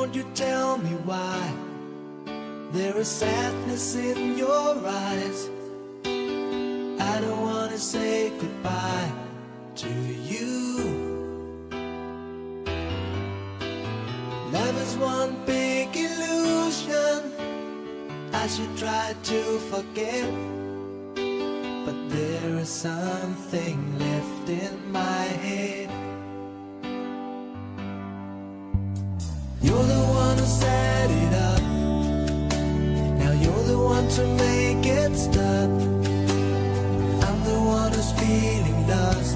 won't you tell me why there is sadness in your eyes? I don't wanna say goodbye to you. Love is one big illusion I should try to forget, but there is something left in my head. You're the one who set it up, now you're the one to make it stop. I'm the one who's feeling lost.